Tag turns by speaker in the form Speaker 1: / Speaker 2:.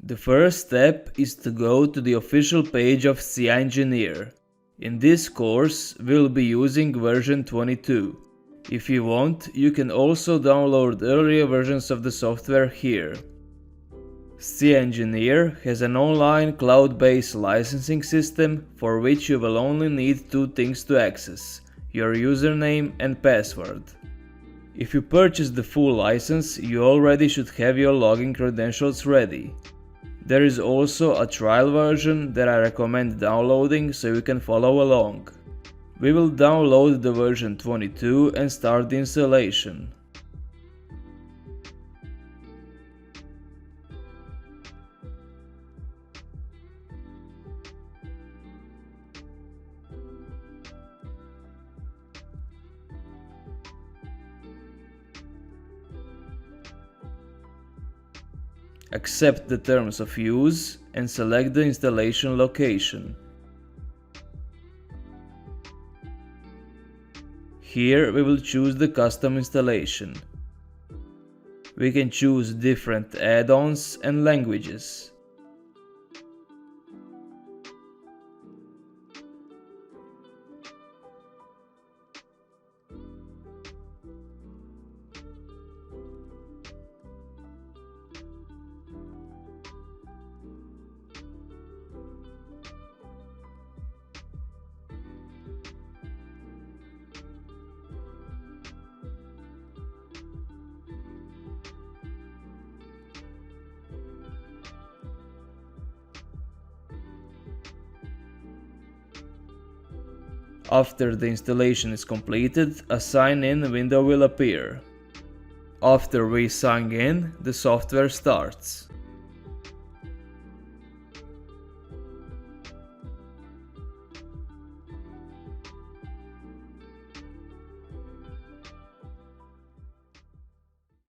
Speaker 1: The first step is to go to the official page of CEngineer. In this course, we'll be using version 22. If you want, you can also download earlier versions of the software here. CEngineer has an online cloud-based licensing system for which you will only need two things to access: your username and password. If you purchase the full license, you already should have your login credentials ready. There is also a trial version that I recommend downloading so you can follow along. We will download the version 22 and start the installation. Accept the terms of use and select the installation location. Here we will choose the custom installation. We can choose different add-ons and languages. After the installation is completed, a sign in window will appear. After we sign in, the software starts.